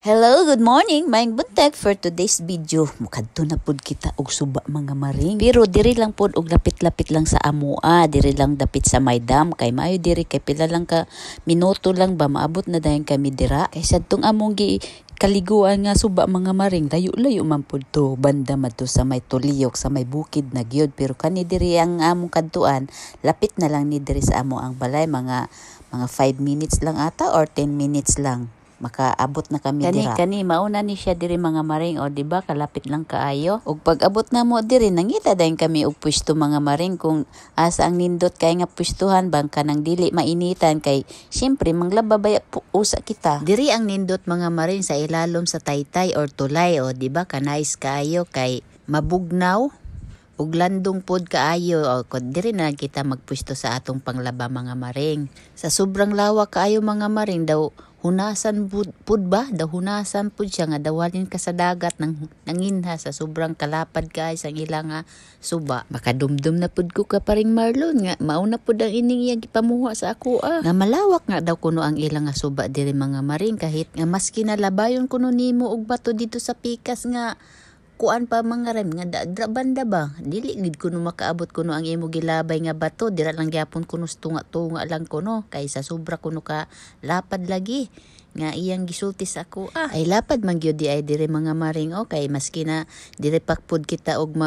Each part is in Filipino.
Hello, good morning. Maayong buntag for today's video. Mukadto na pud kita og suba mga maring. Pero diri lang pud og lapit-lapit lang sa amoa, diri lang dapit sa may dam kay maayo diri kay pila lang ka minuto lang ba maabot na dayon kami dira. Kay sadtong among gi kaliguan nga suba mga maring layo-layo man pud to banda madto sa may tuliyok sa may bukid na gyud, pero kani diri ang among kadtuan lapit na lang ni diri sa amo ang balay, mga 5 minutes lang ata or 10 minutes lang makaabot na kami dira. Kani mauna ni siya diri mga maring, o di ba kalapit lang kaayo. Ug pag abot na mo diri nangita dayon kami og pwesto mga maring kung asa ang nindot kay nga pwestuhan bang kanang dili mainitan kay syempre manglababay usa kita. Diri ang nindot mga maring sa ilalom sa taytay or tulay, o di ba kanais kaayo kay mabugnaw ug landong pod kaayo, o kun diri na kita magpwesto sa atong panglaba mga maring. Sa sobrang lawak kaayo mga maring daw hunasan pud ba? Daw hunasan pud siya nga dawalin ka sa dagat nanginha sa sobrang kalapad guys ang ilang suba. Makadumdum na pud ko ka paring Marlon nga mauna pud ang ining iyang gipamuha sa ako nga malawak nga daw kuno ang ilang suba diri mga maring, kahit nga maski nalabayon kuno nimo og bato dito sa pikas nga kuan pa mga rem nga dra banda ba dili gid kuno makaabot kuno ang imo gilabay nga bato, dira lang gyapon kuno tunga-tunga lang kuno kay sa sobra kuno ka lapad lagi nga iyang gisulti sa ako. Ay lapad man gyud di ay dire mga maring, o kay maski na dire pakpud kita og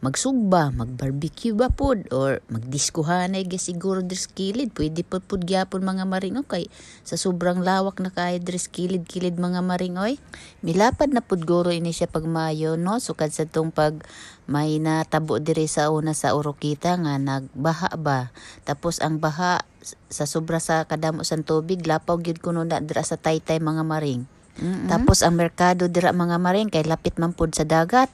magsugba, mag-barbecue ba pod or magdiskuhanay siguro dres kilid, pwede pod gyapon mga maring, okay sa sobrang lawak na kay dres kilid mga maring oy. Milapad na pod guro ini siya pag Mayo no, sukad sa tong pag may natabo diri sa una sa Orokita nga nagbaha ba, tapos ang baha sa sobra sa kadamo sang tubig lapaw gyud kuno na dira sa taytay mga maring. Tapos ang merkado dira mga maring kay lapit man pod sa dagat.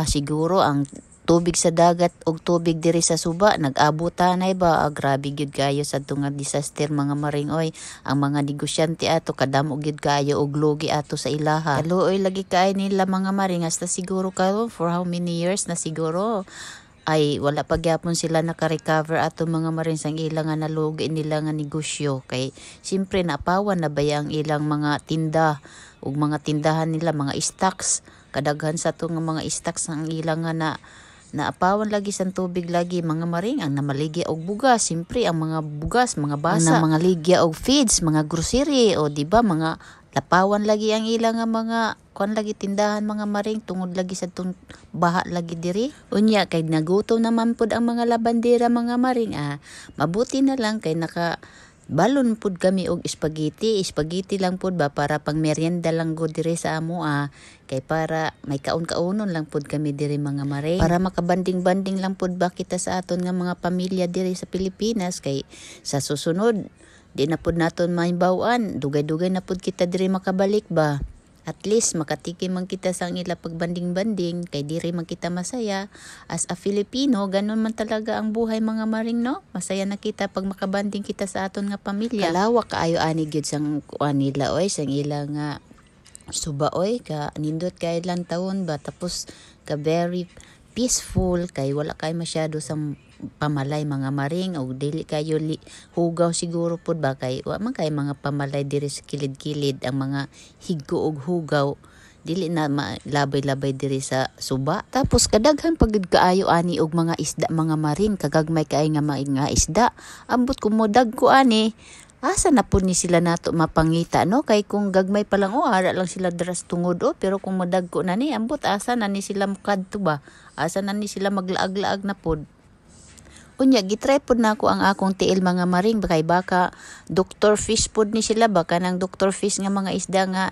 Siguro ang tubig sa dagat og tubig diri sa suba nag-abutanay ba, grabe gyud kayo sa tunga disaster mga maring oy. Ang mga negosyante ato kadamo gyud kayo og lugi ato sa ilaha. Kaluoy lagi kay nila mga maring, hasta siguro karon for how many years na siguro ay wala pa gyapon sila naka-recover ato mga maring sang ilang nga nalugi nila nga negosyo, kay siyempre napawan na ba ang ilang mga tinda ug mga tindahan nila, mga stocks kadaghan sa to nga mga stocks ang ilang nga naapawan lagi sa tubig lagi mga maring. Ang namaligya og bugas, siyempre ang mga bugas, mga basa, ang mga ligya og feeds, mga grocery, o di ba mga lapawan lagi ang ilang nga mga kon lagi tindahan mga maring tungod lagi sa tong baha lagi diri. Unya kay nagutom naman pud ang mga labandera mga maring, mabuti na lang kay naka balon pud kami og spaghetti lang pud ba para pang merienda lang go diri sa amo kay para may kaon-kaonon lang pud kami diri mga maring, para makabanding-banding lang pud ba kita sa aton nga mga pamilya diri sa Pilipinas. Kay sa susunod di na pud naton mahibaw-an, dugay-dugay na pud kita diri makabalik ba. At least makatikim man kita sa ila pagbanding-banding kay diri man kita masaya as a Filipino. Ganun man talaga ang buhay mga maring no, masaya na kita pag makabanding kita sa aton nga pamilya. Kalawak kaayo ani gyud sang kuan nila oy, sang ila nga suba oy, ka nindot kay lang taon ba, tapos ka very peaceful kay wala kay masyado sa pamalay mga maring, o dili kayo hugaw siguro pud ba kay wa man kay mga pamalay diri sa kilid-kilid ang mga higgo og hugaw, dili na labay-labay diri sa suba. Tapos kadaghan pagid kaayo ani og mga isda mga maring, kagagmay kay nga mga isda, ambot ko mo dagko ani asa na po ni sila nato mapangita no, kay kung gagmay pa lang ara lang sila dras tungod pero kung modagko na ni ambot asa na ni sila mukadto ba, asa na ni sila maglaag-laag na pod. Unya gitry pod nako ang akong tiil mga maring, kay baka Dr. Fish pod ni sila, baka nang Dr. Fish nga mga isda nga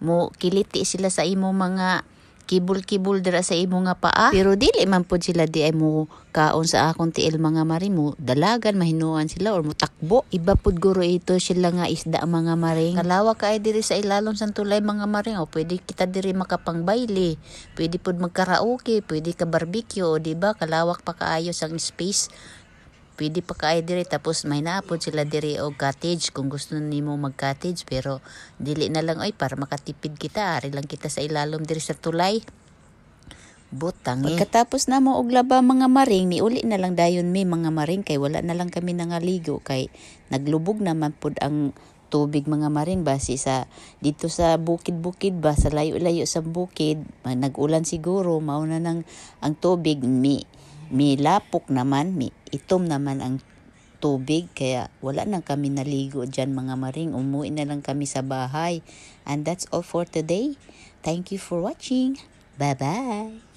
mo kiliti sila sa imo mga kibul-kibul dira sa imo nga paa, pero dili man pod sila di ay mo kaon sa akong tiil mga maring, mo dalagan mahinuan sila or mo takbo. Iba pod guro ito sila nga isda mga maring. Kalawa kay diri sa ilalom sang tulay mga maring, o pwede kita diri makapangbayli, pwede pod magkaraoke, pwede ka barbecue, o di ba kalawak pa kaayo sang space, pwede pa kaayo diri. Tapos may naapod sila diri og cottage kung gusto nimo mag-cottage, pero dili na lang oy para makatipid kita, ari lang kita sa ilalom diri sa tulay. Butang pagkatapos na mo og laba mga maring, ni uli na lang dayon mi mga maring, kay wala na lang kami nangaligo kay naglubog naman pud ang tubig mga maring base sa dito sa bukid-bukid ba sa layo-layo sa bukid nag-ulan siguro mauna nang ang tubig mi lapok naman mi itom naman ang tubig kaya wala na kami naligo dyan mga maring, umuwi na lang kami sa bahay. And that's all for today. Thank you for watching. Bye bye.